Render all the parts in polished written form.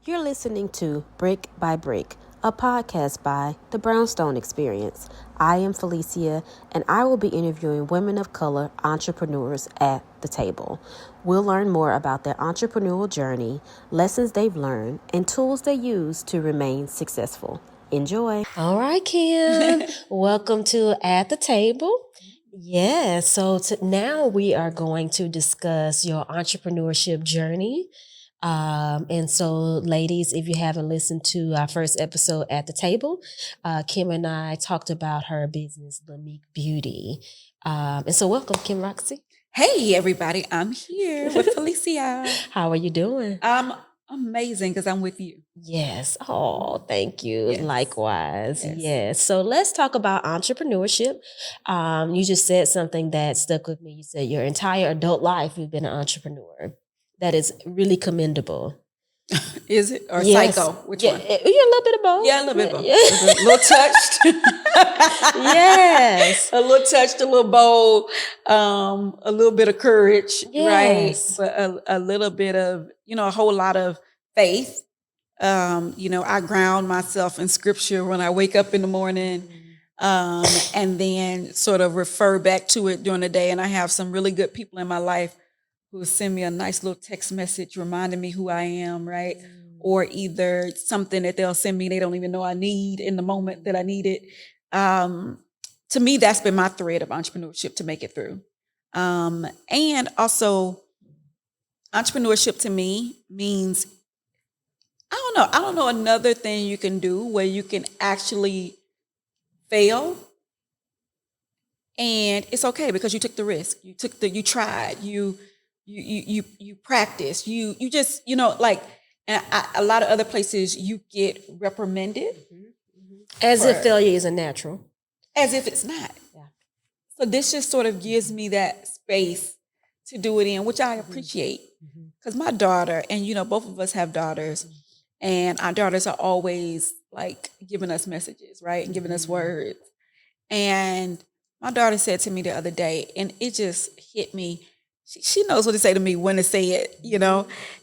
You're listening to Brick by Brick, a podcast by The Brownstone Experience. I am Felicia, and I will be interviewing women of color entrepreneurs at the table. We'll learn more about their entrepreneurial journey, lessons they've learned, and tools they use to remain successful. Enjoy. All right, Kim. Welcome to At the Table. Yeah, so now we are going to discuss your entrepreneurship journey. And so, ladies, if you haven't listened to our first episode at the table, Kim and I talked about her business, LAMIK Beauty. And so, welcome, Kim Roxie. Hey, everybody. I'm here with Felicia. How are you doing? I'm amazing because I'm with you. Yes. Oh, thank you. Yes. Likewise. Yes. So let's talk about entrepreneurship. You just said something that stuck with me. You said your entire adult life you've been an entrepreneur. That is really commendable. Is it? Or Yes. psycho? Which Yeah, one? you're a little bit of both. Yeah, a little bit both. Yeah. A little touched. Yes. A little touched, a little bold, a little bit of courage, Yes. right? But a little bit of, a whole lot of faith. I ground myself in scripture when I wake up in the morning. And then sort of refer back to it during the day. And I have some really good people in my life who will send me a nice little text message reminding me who I am, right? Or either something that they'll send me they don't even know I need in the moment that I need it. To me, that's been my thread of entrepreneurship to make it through. And also, entrepreneurship to me means, I don't know another thing you can do where you can actually fail. And it's okay because you took the risk. You tried, you practice, you just, and a lot of other places you get reprimanded. As if failure isn't natural. As if it's not. Yeah. So this just sort of gives me that space to do it in, which I appreciate. Because my daughter, and both of us have daughters, and our daughters are always like giving us messages, right? And giving us words. And my daughter said to me the other day, and it just hit me. She knows what to say to me, when to say it,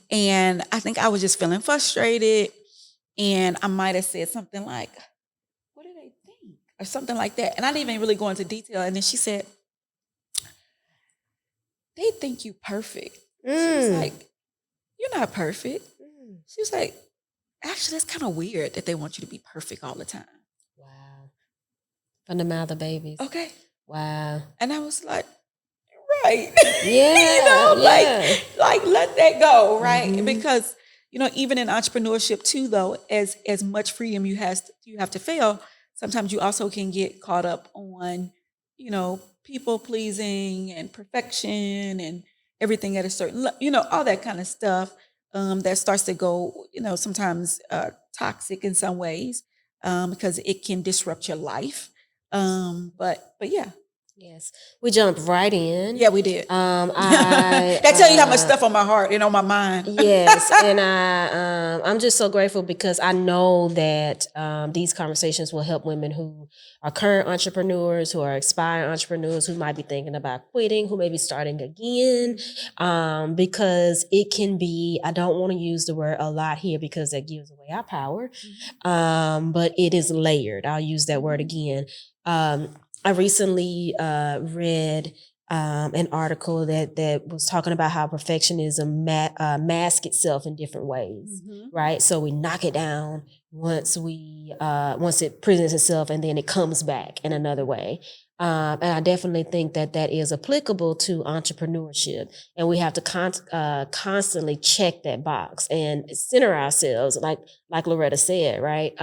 And I think I was just feeling frustrated. And I might have said something like, what do they think? Or something like that. And I didn't even really go into detail. And then she said, they think you perfect. She was like, you're not perfect. She was like, actually, that's kind of weird that they want you to be perfect all the time. Wow. From the mouth of babies. Okay. Wow. And I was like, right. Yeah. Like let that go, right? Because, even in entrepreneurship too, though, as much freedom you have to fail, sometimes you also can get caught up on, people pleasing and perfection and everything at a certain, all that kind of stuff that starts to go, sometimes toxic in some ways because it can disrupt your life. But yeah. Yes, we jumped right in. Yeah, we did. That tell you how much stuff on my heart and on my mind. Yes, and I'm just so grateful because I know that these conversations will help women who are current entrepreneurs, who are aspiring entrepreneurs, who might be thinking about quitting, who may be starting again, because it can be. I don't want to use the word a lot here because that gives away our power, but it is layered. I'll use that word again. I recently read an article that was talking about how perfectionism masks itself in different ways, right? So we knock it down once it presents itself, and then it comes back in another way. And I definitely think that is applicable to entrepreneurship, and we have to constantly check that box and center ourselves, like Loretta said, right?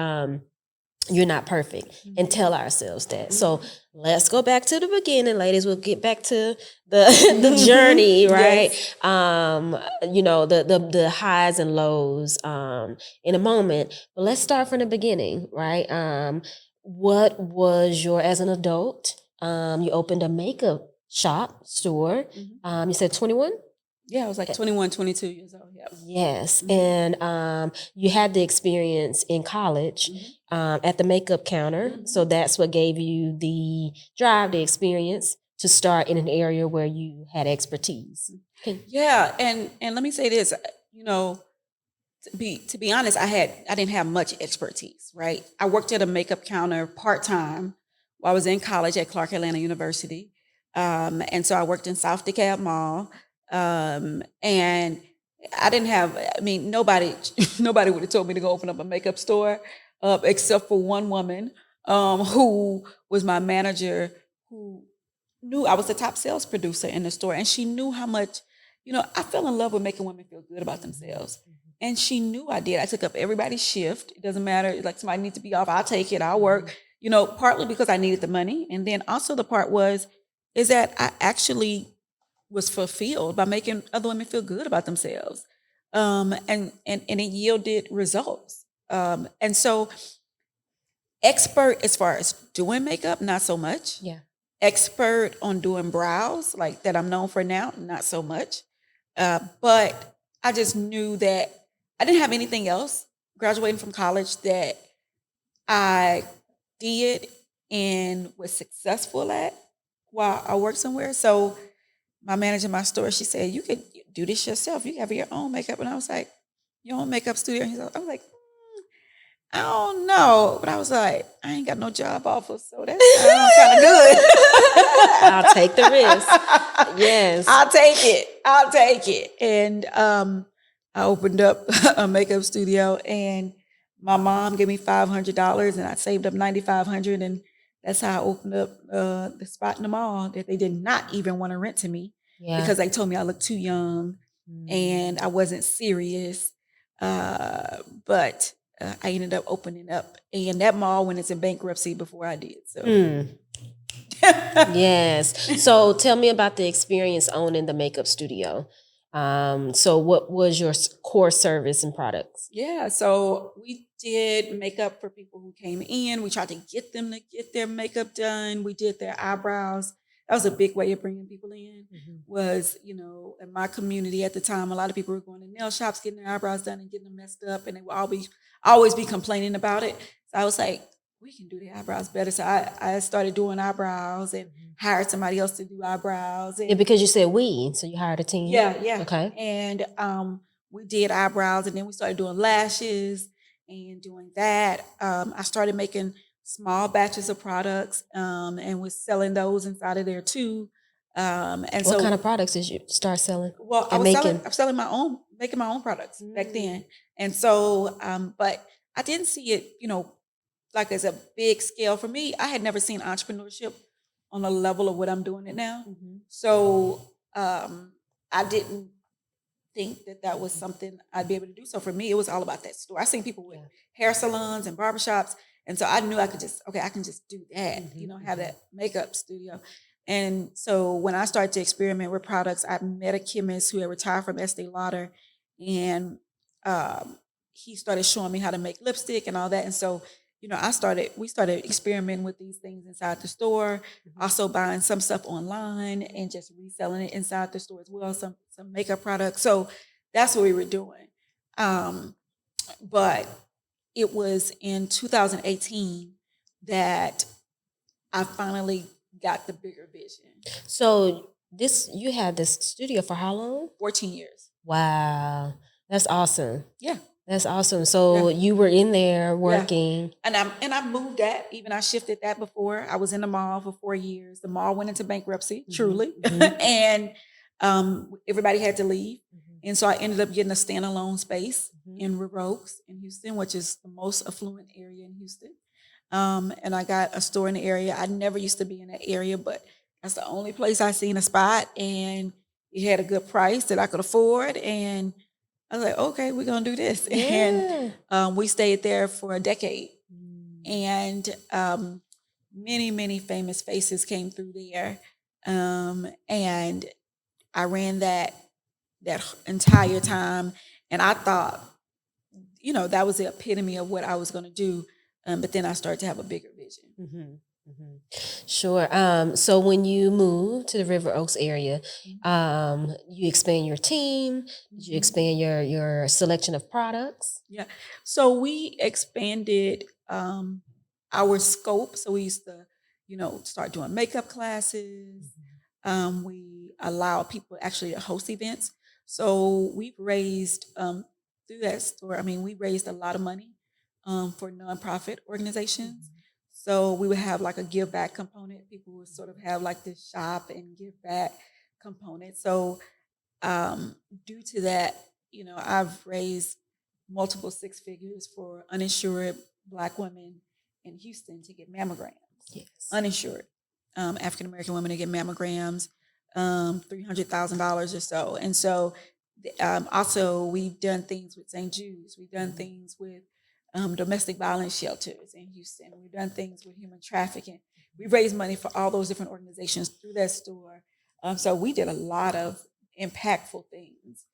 You're not perfect, and tell ourselves that. So let's go back to the beginning, ladies. We'll get back to the journey, right? Yes. The highs and lows in a moment. But let's start from the beginning, right? What was as an adult, you opened a makeup store. You said 21? Yeah, I was like 21, 22 years old. Yep. Yes. And you had the experience in college at the makeup counter. So that's what gave you the drive, the experience to start in an area where you had expertise. Yeah. And let me say this, to be honest, I didn't have much expertise, right? I worked at a makeup counter part-time while I was in college at Clark Atlanta University. And so I worked in South DeKalb Mall. And I didn't have, I mean, nobody would have told me to go open up a makeup store, except for one woman, who was my manager, who knew I was the top sales producer in the store. And she knew how much, I fell in love with making women feel good about themselves. And she knew I did. I took up everybody's shift. It doesn't matter. Like, somebody needs to be off, I'll take it. I'll work, partly because I needed the money. And then also the part is that I actually was fulfilled by making other women feel good about themselves. And it yielded results. And so expert as far as doing makeup, not so much. Yeah. Expert on doing brows, like that I'm known for now, not so much. But I just knew that I didn't have anything else graduating from college that I did and was successful at while I worked somewhere. So my manager in my store, she said, you could do this yourself. You have your own makeup. And I was like, your own makeup studio? And I was like, I don't know. But I was like, I ain't got no job offer, so that sounds kind of good. I'll take the risk. Yes. I'll take it. And I opened up a makeup studio, and my mom gave me $500, and I saved up $9,500, and that's how I opened up the spot in the mall that they did not even want to rent to me, because they told me I looked too young and I wasn't serious. But I ended up opening up, and that mall went into bankruptcy before I did. So. Yes. So tell me about the experience owning the makeup studio. So what was your core service and products? Yeah, so we did makeup for people who came in. We tried to get them to get their makeup done. We did their eyebrows. That was a big way of bringing people in. Was, in my community at the time, a lot of people were going to nail shops, getting their eyebrows done and getting them messed up, and they would always be complaining about it. So I was like, we can do the eyebrows better. So I started doing eyebrows and hired somebody else to do eyebrows. And, because you said so you hired a team? Yeah. Okay. And we did eyebrows, and then we started doing lashes and doing that. I started making small batches of products and was selling those inside of there too. And what kind of products did you start selling? Well, I'm selling making my own products back then. And so, but I didn't see it, like as a big scale. For me, I had never seen entrepreneurship on the level of what I'm doing it now. So I didn't think that was something I'd be able to do. So for me, it was all about that store. I seen people with hair salons and barbershops. And so I knew I can just do that, have that makeup studio. And so when I started to experiment with products, I met a chemist who had retired from Estee Lauder, and he started showing me how to make lipstick and all that. And so, we started experimenting with these things inside the store, also buying some stuff online and just reselling it inside the store as well, some makeup products. So that's what we were doing. But it was in 2018 that I finally got the bigger vision. So you had this studio for how long? 14 years. Wow. That's awesome. Yeah. That's awesome. So you were in there working. Yeah. And I moved that. Even I shifted that before. I was in the mall for 4 years. The mall went into bankruptcy, truly. And everybody had to leave. And so I ended up getting a standalone space in River Oaks in Houston, which is the most affluent area in Houston. And I got a store in the area. I never used to be in that area, but that's the only place I seen a spot, and it had a good price that I could afford. And I was like, okay, we're going to do this. Yeah. And we stayed there for a decade. And many, many famous faces came through there. And I ran that entire time. And I thought, that was the epitome of what I was going to do. But then I started to have a bigger vision. Sure. So when you moved to the River Oaks area, you expand your team. Did you expand your selection of products? Yeah. So we expanded our scope. So we used to, start doing makeup classes. We allow people actually to host events. So we've raised through that store, I mean, we raised a lot of money for nonprofit organizations. So we would have like a give back component. People would sort of have like this shop and give back component. So due to that, I've raised multiple six figures for uninsured Black women in Houston to get mammograms. Yes. Uninsured African American women to get mammograms, $300,000 or so. And so also we've done things with St. Jude's. We've done things with domestic violence shelters in Houston. We've done things with human trafficking. We've raised money for all those different organizations through that store. So we did a lot of impactful things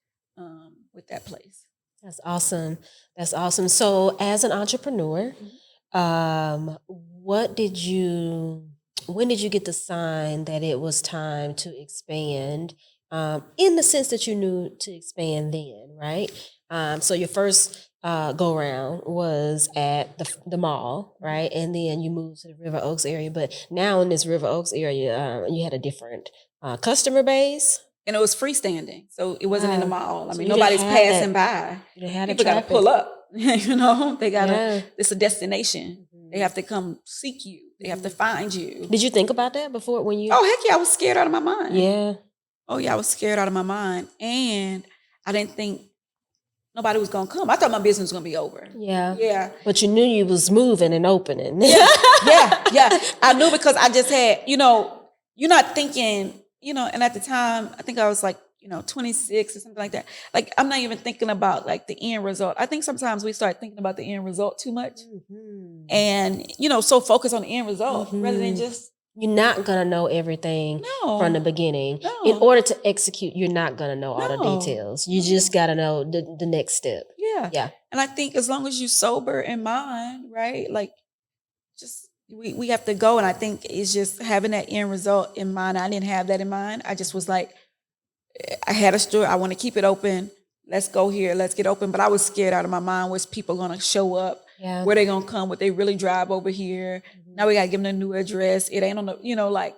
with that place. That's awesome. That's awesome. So as an entrepreneur, when did you get the sign that it was time to expand, in the sense that you knew to expand then, right? So your first go round was at the mall, right? And then you moved to the River Oaks area. But now in this River Oaks area, you had a different customer base. And it was freestanding, so it wasn't in the mall. I So mean, you nobody's didn't have passing by. You didn't have the People got to traffic. pull up. They got to. Yeah. It's a destination. Mhm. They have to come seek you. They have to find you. Did you think about that before when you? Oh, heck yeah, I was scared out of my mind. Yeah. Oh yeah, I was scared out of my mind, and I didn't think nobody was gonna come. I thought my business was gonna be over. Yeah. Yeah. But you knew you was moving and opening. Yeah. I knew because I just had, you're not thinking, and at the time, I think I was like, 26 or something like that. Like, I'm not even thinking about like the end result. I think sometimes we start thinking about the end result too much and, so focused on the end result rather than just. You're not going to know everything from the beginning. No. In order to execute, you're not going to know all the No. details. You just got to know the next step. Yeah. Yeah. And I think as long as you sober in mind, right? Like, just we have to go. And I think it's just having that end result in mind. I didn't have that in mind. I just was like, I had a store. I want to keep it open. Let's go here. Let's get open. But I was scared out of my mind. Was people going to show up? Yeah. Where they going to come? Would they really drive over here? Now we got to give them a new address. It ain't on the,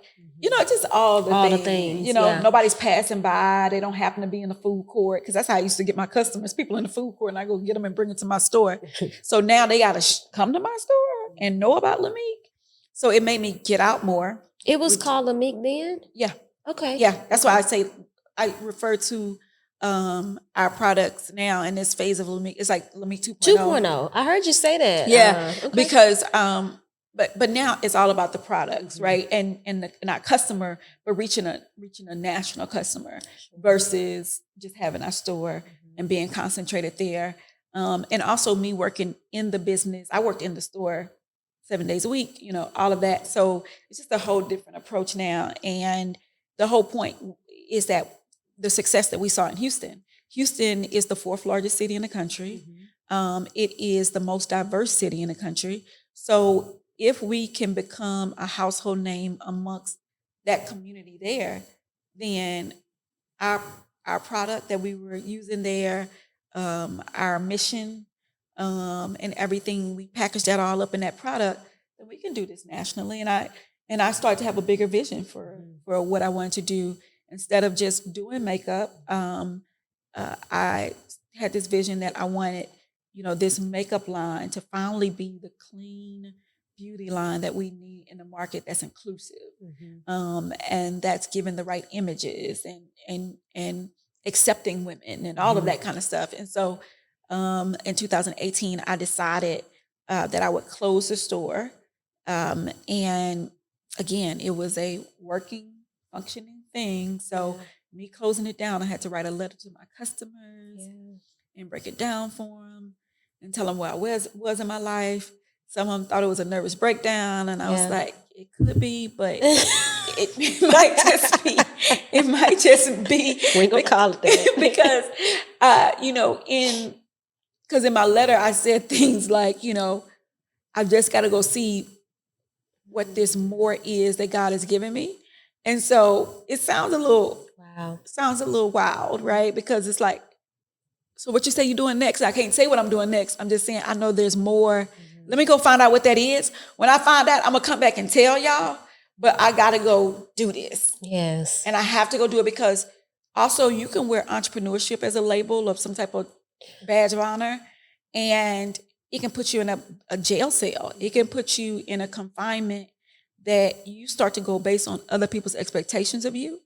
just all the things. Yeah. Nobody's passing by. They don't happen to be in the food court. Because that's how I used to get my customers, people in the food court, and I go get them and bring them to my store. So now they got to come to my store and know about LAMIK. So it made me get out more. It was called LAMIK then? Yeah. Okay. Yeah. That's why I refer to our products now in this phase of LAMIK. It's like LAMIK 2.0. 2.0. I heard you say that. Yeah. Okay. Because but now it's all about the products, right? And our customer, but reaching a national customer versus just having our store and being concentrated there. And also me working in the business. I worked in the store 7 days a week, all of that. So it's just a whole different approach now. And the whole point is that the success that we saw in Houston. Houston is the 4th largest city in the country. It is the most diverse city in the country. So if we can become a household name amongst that community there, then our product that we were using there, our mission, and everything, we packaged that all up in that product, then we can do this nationally. And I started to have a bigger vision for what I wanted to do. Instead of just doing makeup, I had this vision that I wanted, this makeup line to finally be the clean beauty line that we need in the market that's inclusive, and that's giving the right images and accepting women and all of that kind of stuff. And so in 2018, I decided that I would close the store. And again, it was a working, functioning thing. So me closing it down, I had to write a letter to my customers and break it down for them and tell them where I was in my life. Some of them thought it was a nervous breakdown, and I was like, it could be, but it might just be. It might just be. We ain't gonna call it that. Because because in my letter I said things like, I've just got to go see what this more is that God has given me. And so it sounds a little wild, right? Because it's like, so what you say you're doing next? I can't say what I'm doing next. I'm just saying, I know there's more. Let me go find out what that is. When I find out, I'm going to come back and tell y'all, but I got to go do this. Yes. And I have to go do it because also you can wear entrepreneurship as a label of some type of badge of honor, and it can put you in a jail cell. It can put you in a confinement that you start to go based on other people's expectations of you.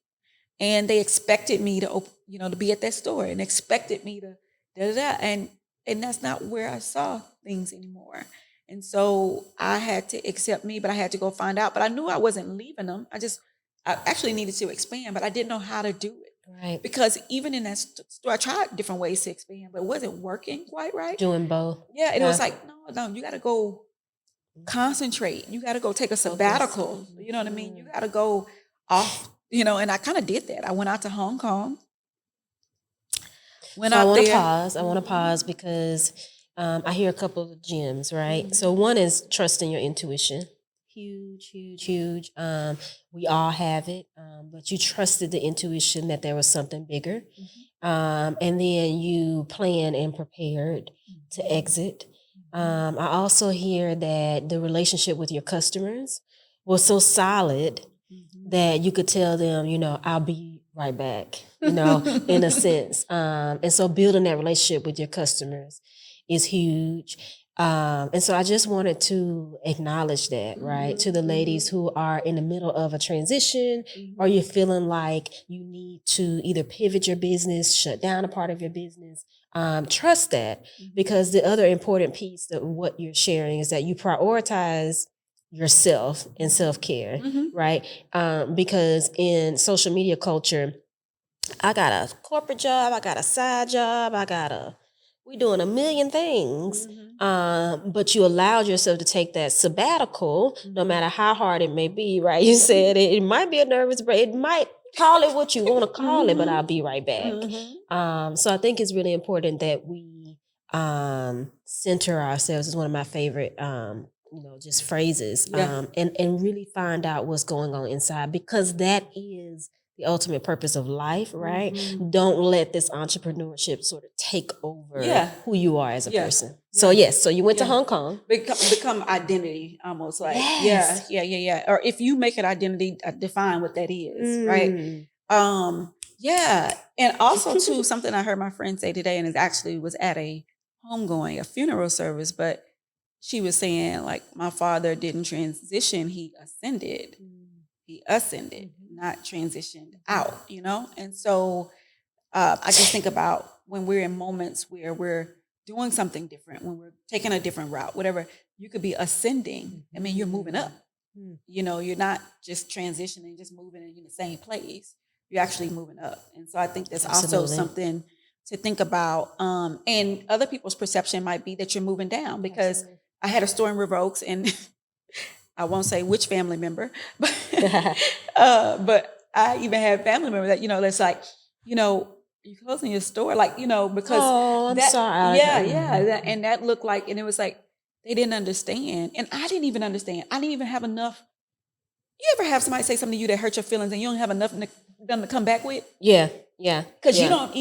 And they expected me to, to be at that store, and expected me to da da da, and that's not where I saw things anymore. And so I had to accept me, but I had to go find out. But I knew I wasn't leaving them. I actually needed to expand, but I didn't know how to do it. Right. Because even in that store, I tried different ways to expand, but it wasn't working quite right. Doing both. Yeah, and it was like, no, you got to go concentrate. You got to go take a sabbatical. You know what I mean? You got to go off, and I kind of did that. I went out to Hong Kong. I want to pause because I hear a couple of gems, right? Mm-hmm. So one is trusting your intuition. Huge, huge, huge. We all have it, but you trusted the intuition that there was something bigger. Mm-hmm. And then you planned and prepared to exit. I also hear that the relationship with your customers was so solid that you could tell them, I'll be right back, in a sense. And so building that relationship with your customers is huge. And so I just wanted to acknowledge that, right? To the ladies who are in the middle of a transition, or you're feeling like you need to either pivot your business, shut down a part of your business. Trust that, because the other important piece of what you're sharing is that you prioritize yourself and self-care, right? Because in social media culture, I got a corporate job, I got a side job, we're doing a million things. But you allowed yourself to take that sabbatical, no matter how hard it may be, right? You said it might be a nervous break. It might call it what you want to call it, but I'll be right back. So I think it's really important that we center ourselves. Is one of my favorite just phrases, and really find out what's going on inside, because that is the ultimate purpose of life, right? Don't let this entrepreneurship sort of take over who you are as a person. So so you went to Hong Kong. Become identity, almost like, Or if you make it identity, define what that is, right? And also too, something I heard my friend say today, and it actually was at a homegoing, a funeral service, but she was saying, like, my father didn't transition, he ascended. He ascended, not transitioned out, And so I just think about when we're in moments where we're doing something different, when we're taking a different route, whatever, you could be ascending. I mean, you're moving up. You're not just transitioning, just moving in the same place. You're actually moving up. And so I think that's also something to think about. And other people's perception might be that you're moving down, because I had a store in River Oaks, and I won't say which family member, but I even had family members that, that's like, you're closing your store, like, because I'm sorry. And that looked like, and it was like, they didn't understand. And I didn't even understand. I didn't even have enough. You ever have somebody say something to you that hurt your feelings and you don't have enough to come back with? Yeah. Because you don't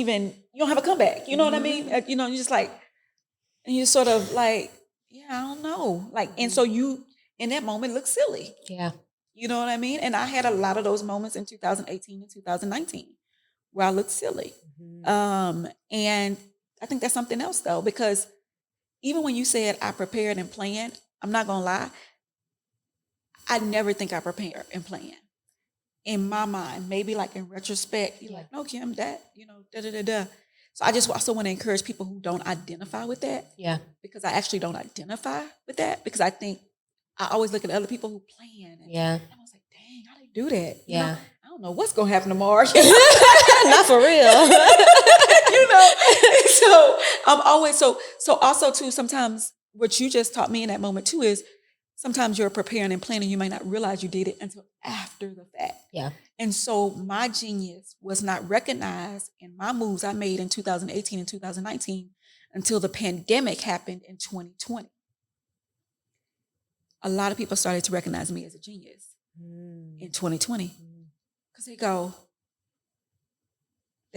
have a comeback. You know what I mean? You're just like, and you're sort of like, I don't know. Like, and so you, in that moment, look silly. Yeah. You know what I mean? And I had a lot of those moments in 2018 and 2019 where I looked silly. And I think that's something else, though, because even when you said I prepared and planned, I'm not going to lie, I never think I prepared and planned. In my mind, maybe like in retrospect, you're like, no, Kim, that, da-da-da-da. So I just also want to encourage people who don't identify with that. Yeah. Because I actually don't identify with that, because I think I always look at other people who plan. And I was like, dang, how they do that? Yeah. I don't know what's going to happen tomorrow. Not for real. So I'm always, so also too, sometimes what you just taught me in that moment too is sometimes you're preparing and planning, you may not realize you did it until after the fact. Yeah. And so my genius was not recognized in my moves I made in 2018 and 2019 until the pandemic happened in 2020. A lot of people started to recognize me as a genius in 2020, because they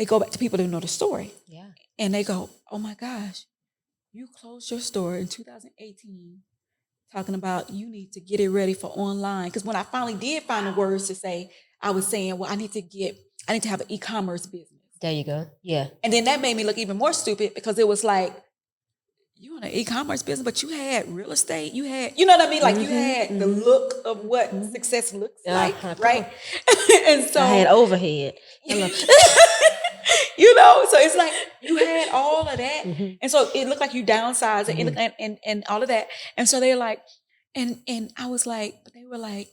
go back to people who know the story. Yeah. And they go, oh my gosh, you closed your store in 2018 talking about you need to get it ready for online. Because when I finally did find the words to say, I was saying, well, I need to have an e-commerce business. There you go. Yeah. And then that made me look even more stupid because it was like, you in an e-commerce business, but you had real estate. You had, you know what I mean? Like you had the look of what success looks like, right? And so I had overhead. Hello. you know, so it's like you had all of that. And so it looked like you downsized and all of that. And so they're like, and I was like, but they were like,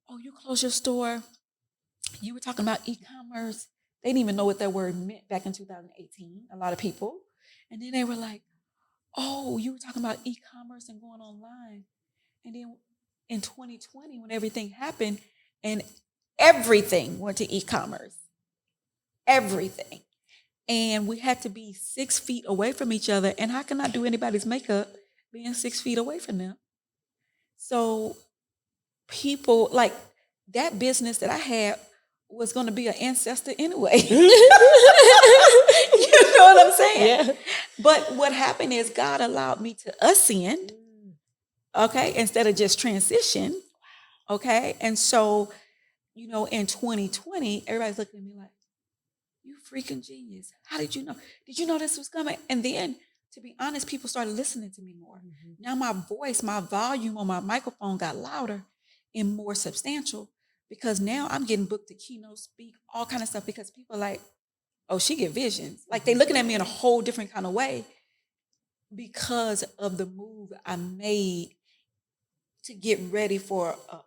oh, you closed your store. You were talking about e-commerce. They didn't even know what that word meant back in 2018, a lot of people. And then they were like, oh, you were talking about e-commerce and going online. And then in 2020, when everything happened and everything went to e-commerce, everything. And we had to be 6 feet away from each other. And how can I do anybody's makeup being 6 feet away from them? So people, like that business that I had was going to be an ancestor anyway. You know what I'm saying? Yeah. But what happened is God allowed me to ascend, okay, instead of just transition, okay? And so, you know, in 2020, everybody's looking at me like, you freaking genius. How did you know? Did you know this was coming? And then, to be honest, people started listening to me more. Now my voice, my volume on my microphone got louder and more substantial because now I'm getting booked to keynote speak, all kind of stuff because people are like, oh, she get visions. Like they looking at me in a whole different kind of way because of the move I made to get ready for a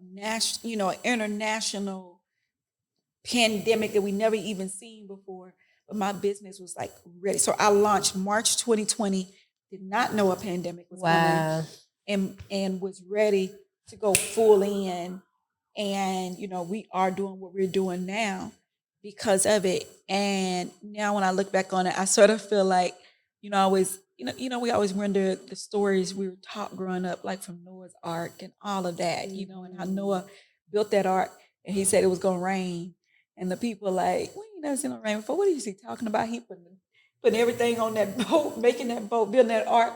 national, you know, an international pandemic that we never even seen before. But my business was like ready. So I launched March 2020, did not know a pandemic was coming, and was ready to go full in. And, you know, we are doing what we're doing now because of it. And now when I look back on it, I sort of feel like, you know, we always wonder the stories we were taught growing up, like from Noah's Ark and all of that, you know, and how Noah built that ark and he said it was going to rain. And the people like, we ain't never seen no rain before. What is he talking about? He putting everything on that boat, making that boat, building that ark.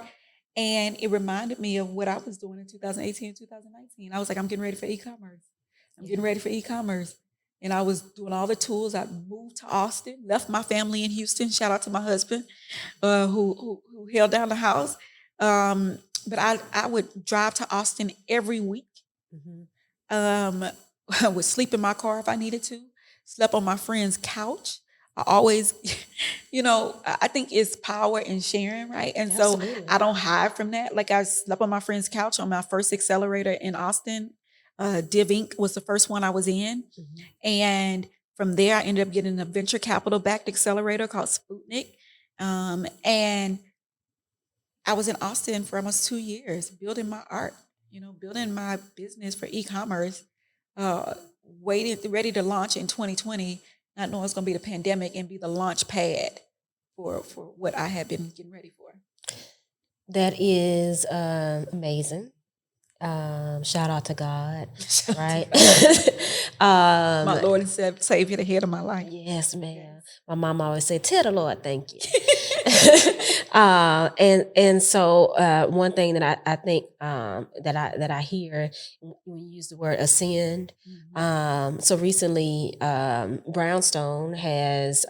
And it reminded me of what I was doing in 2018 and 2019. I was like, I'm getting ready for e-commerce. I'm getting ready for e-commerce. And I was doing all the tools. I moved to Austin, left my family in Houston. Shout out to my husband who held down the house. But I would drive to Austin every week. I would sleep in my car if I needed to. Slept on my friend's couch. I always, you know, I think it's power in sharing, right? And Absolutely. so I don't hide from that. Like I slept on my friend's couch on my first accelerator in Austin. Div Inc. was the first one I was in. And from there, I ended up getting a venture capital backed accelerator called Sputnik. And I was in Austin for almost 2 years, building my art, you know, building my business for e-commerce, ready to launch in 2020, not knowing it's going to be the pandemic and be the launch pad for what I had been getting ready for. That is amazing. Shout out to God, right? My Lord and Savior, the head of my life. Yes, ma'am. My mom always said, "Tell the Lord, thank you." And so one thing that I think that I hear when you use the word ascend. So recently, Brownstone has.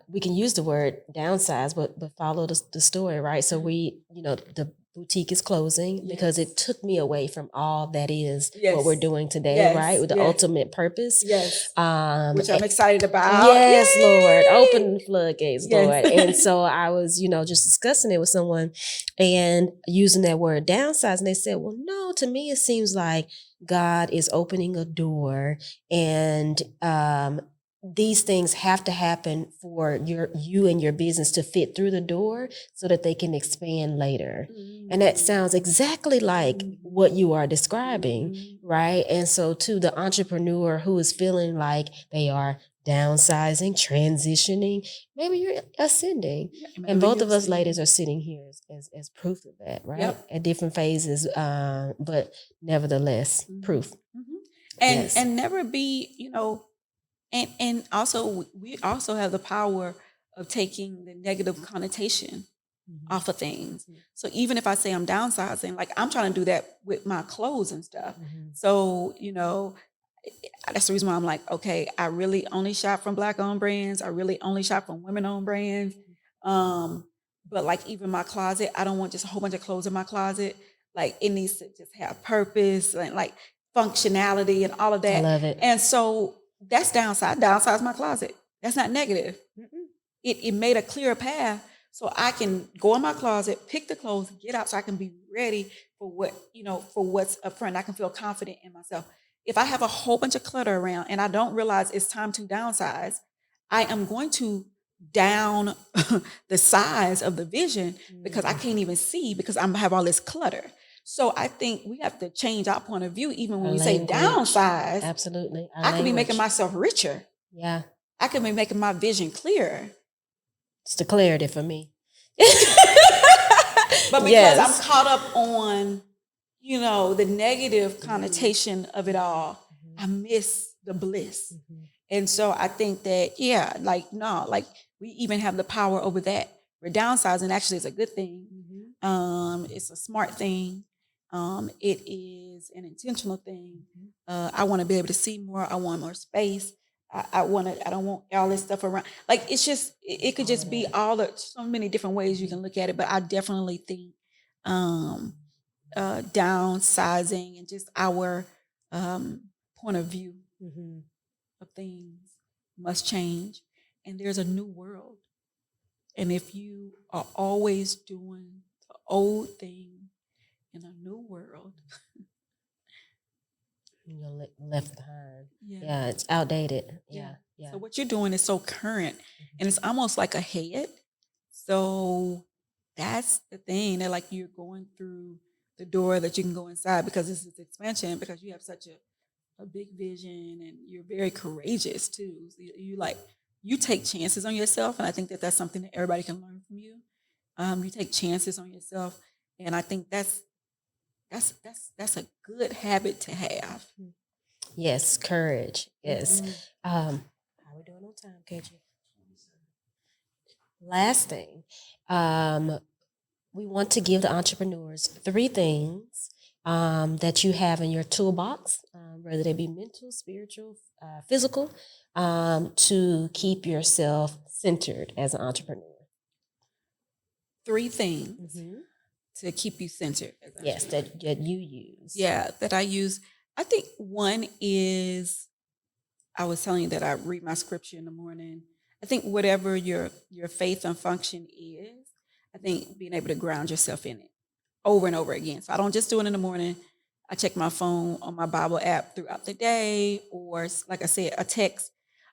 We can use the word downsize, but follow the story, right? So we, you know, the boutique is closing because it took me away from all that is what we're doing today, right? With the ultimate purpose. Which I'm excited about. Yes, Lord. Open the floodgates, Lord. And so I was, you know, just discussing it with someone and using that word downsize. And they said, well, no, to me, it seems like God is opening a door and these things have to happen for you and your business to fit through the door so that they can expand later. And that sounds exactly like what you are describing, right? And so to the entrepreneur who is feeling like they are downsizing, transitioning, maybe you're ascending. And both of us ladies are sitting here as proof of that, right? At different phases, but nevertheless, proof. And never be, you know, and also we also have the power of taking the negative connotation off of things. So even if I say I'm downsizing, like I'm trying to do that with my clothes and stuff. So, you know, that's the reason why I'm like, okay, I really only shop from Black-owned brands. I really only shop from women-owned brands. But like even my closet, I don't want just a whole bunch of clothes in my closet. Like it needs to just have purpose and like functionality and all of I that. love it. And so that's downside. Downsize my closet. That's not negative. It made a clearer path so I can go in my closet, pick the clothes, get out so I can be ready for what, for what's up front. I can feel confident in myself. If I have a whole bunch of clutter around and I don't realize it's time to downsize, I am going to down the size of the vision because I can't even see because I have all this clutter. So I think we have to change our point of view even when we say downsize. Absolutely. I could be making myself richer. Yeah. I could be making my vision clearer. It's the clarity for me. But because I'm caught up on, the negative connotation of it all, I miss the bliss. And so I think that, we even have the power over that. We're downsizing actually is a good thing. It's a smart thing. It is an intentional thing. I want to be able to see more. I want more space. I don't want all this stuff around. Like it's just, it could just be so many different ways you can look at it. But I definitely think downsizing and just our point of view of things must change. And there's a new world. And if you are always doing the old thing in a new world, you're left behind. Yeah, it's outdated. Yeah. So what you're doing is so current, and it's almost like ahead. So that's the thing that like you're going through the door that you can go inside because this is expansion because you have such a big vision and you're very courageous too. So you take chances on yourself, and I think that that's something that everybody can learn from you. You take chances on yourself, and I think that's a good habit to have. Yes, courage. Yes. How are we doing on time, KG? Last thing, we want to give the entrepreneurs 3 things that you have in your toolbox, whether they be mental, spiritual, physical, to keep yourself centered as an entrepreneur. 3 things to keep you centered. Yes, that you use. Yeah, that I use. I think one is, I was telling you that I read my scripture in the morning. I think whatever your faith and function is, I think being able to ground yourself in it over and over again. So I don't just do it in the morning. I check my phone on my Bible app throughout the day, or like I said, a text.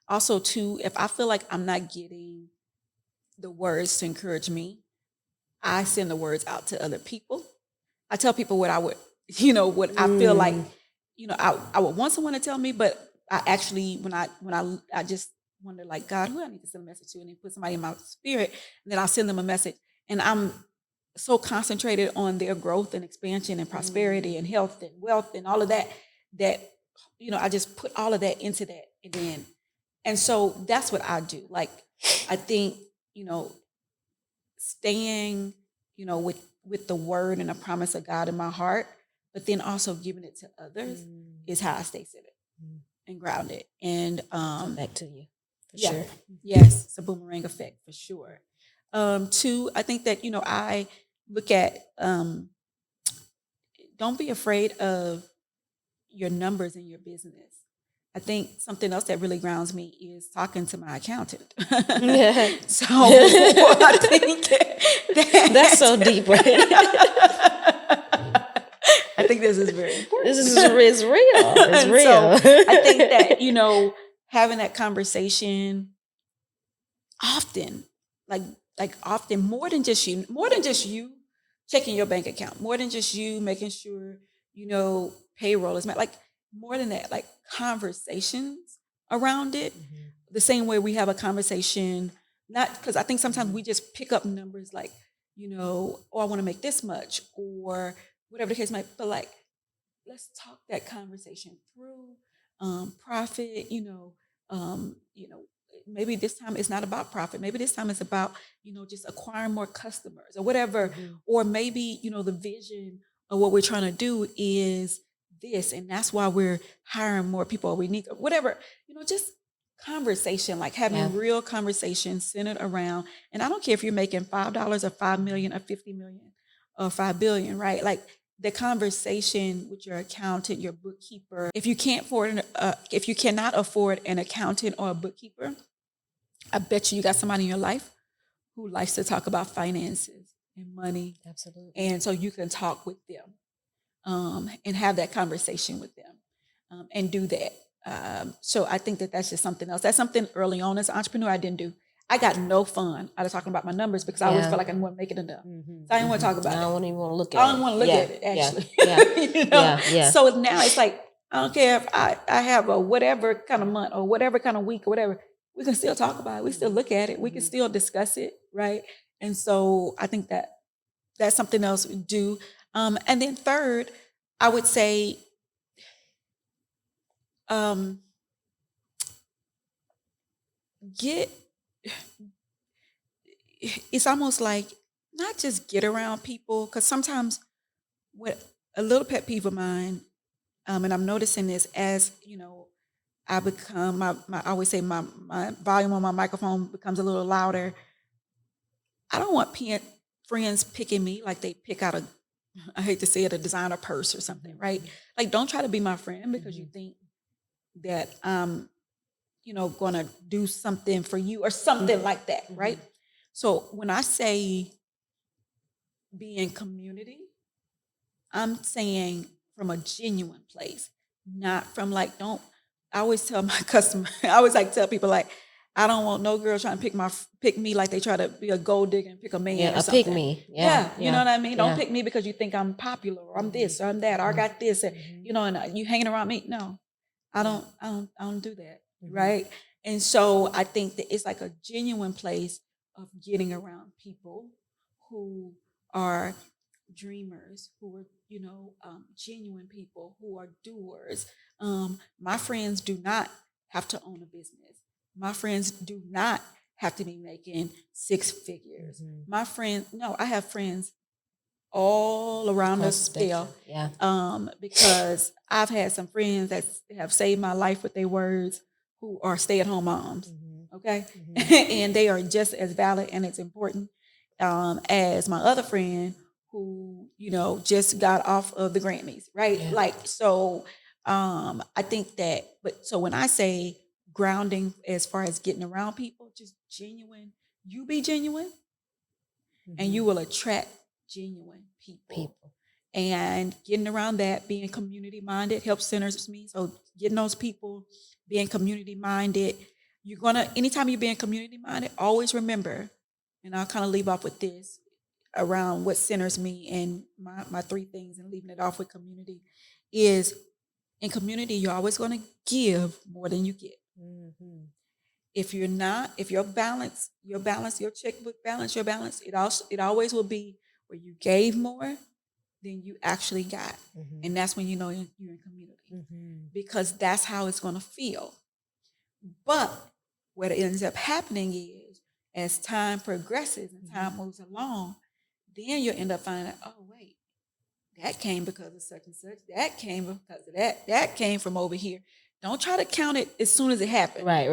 Also, too, if I feel like I'm not getting the words to encourage me, I send the words out to other people. I tell people what I would, what I feel like, I would want someone to tell me, but I actually, when I just wonder, like, God, who I need to send a message to, and then put somebody in my spirit, and then I'll send them a message. And I'm so concentrated on their growth and expansion and prosperity and health and wealth and all of that, I just put all of that into that. And so that's what I do. Like, I think, staying, with the word and the promise of God in my heart, but then also giving it to others is how I stay centered and grounded. And back to you. For yeah, sure. Yes, it's a boomerang effect for sure. 2, I think that, I look at, don't be afraid of your numbers in your business. I think something else that really grounds me is talking to my accountant. So I think that's so deep, right? I think this is very important. This is real. It's real. So I think that, having that conversation often, like often, more than just you checking your bank account, more than just you making sure, payroll is met, like more than that, like conversations around it, the same way we have a conversation, not because I think sometimes we just pick up numbers like, oh, I want to make this much or whatever the case might be, but like, let's talk that conversation through, profit, maybe this time it's not about profit. Maybe this time it's about, just acquiring more customers or whatever. Or maybe, the vision of what we're trying to do is this, and that's why we're hiring more people, or we need whatever, just conversation, like having real conversations centered around. And I don't care if you're making $5 or 5 million or 50 million or 5 billion, right? Like the conversation with your accountant, your bookkeeper. If you cannot afford an accountant or a bookkeeper, I bet you got somebody in your life who likes to talk about finances and money. Absolutely. And so you can talk with them and have that conversation with them and do that. So I think that that's just something else. That's something early on as an entrepreneur I didn't do. I got no fun out of talking about my numbers because I always felt like I didn't want to make it enough. So I didn't want to talk about it. I don't even want to look at it. I don't want to look at it, actually. So now it's like, I don't care if I have a whatever kind of month or whatever kind of week or whatever, we can still talk about it. We still look at it. We can still discuss it, right? And so I think that that's something else we do. And then third, I would say, it's almost like not just get around people, because sometimes what a little pet peeve of mine, and I'm noticing this as, I become, I always say my volume on my microphone becomes a little louder. I don't want friends picking me like they pick out I hate to say it, a designer purse or something, right? Like, don't try to be my friend because you think that I'm, going to do something for you or something like that, right? So when I say be in community, I'm saying from a genuine place, not from I always tell my customer, I always tell people I don't want no girl trying to pick me like they try to be a gold digger and pick a man or something. Pick me. You know what I mean? Don't pick me because you think I'm popular or I'm this or I'm that or I got this, and you hanging around me. No, I don't do that, right? And so I think that it's like a genuine place of getting around people who are dreamers, who are genuine people, who are doers. My friends do not have to own a business. My friends do not have to be making 6 figures. My friends, no, I have friends all around the scale. Because I've had some friends that have saved my life with their words who are stay-at-home moms. Okay. And they are just as valid and as important as my other friend who, just got off of the Grammys, right? So I think that, so when I say grounding as far as getting around people, just genuine, you be genuine and you will attract genuine people. And getting around that, being community minded helps centers me. So getting those people, being community minded, anytime you're being community minded, always remember, and I'll kind of leave off with this around what centers me and my 3 things, and leaving it off with community is, in community, you're always going to give more than you get. If your checkbook balance, it always will be where you gave more than you actually got. And that's when you're in community, because that's how it's going to feel. But what ends up happening is, as time progresses and time moves along, then you'll end up finding out, oh, wait, that came because of such and such. That came because of that. That came from over here. Don't try to count it as soon as it happened. Right.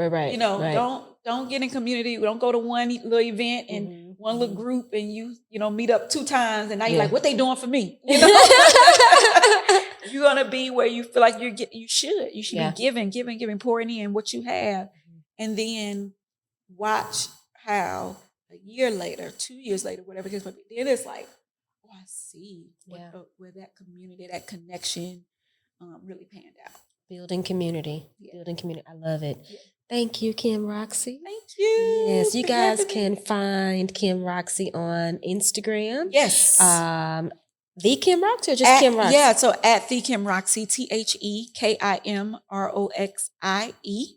Don't get in community. Don't go to one little event and one little group and you meet up 2 times and now you're like, what they doing for me? You're gonna be where you feel like you should be giving, pouring in what you have, and then watch how a year later, 2 years later, whatever it is, then it's like, oh, I see where that community, that connection really panned out. Building community. I love it. Thank you, Kim Roxie. Thank you. Yes, you guys can find Kim Roxie on Instagram. Yes. The Kim Roxie or just Kim Roxie? Yeah, so at the Kim Roxie, TheKimRoxie,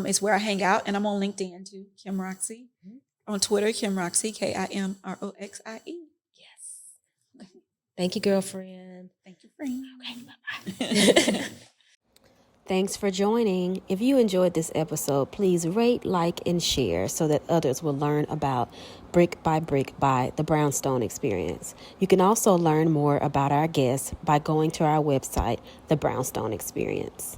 is where I hang out, and I'm on LinkedIn too, Kim Roxie. On Twitter, Kim Roxie, KimRoxie. Yes. Thank you, girlfriend. Thank you, friend. Okay, bye-bye. Thanks for joining. If you enjoyed this episode, please rate, like, and share so that others will learn about Brick by the Brownstone Experience. You can also learn more about our guests by going to our website, The Brownstone Experience.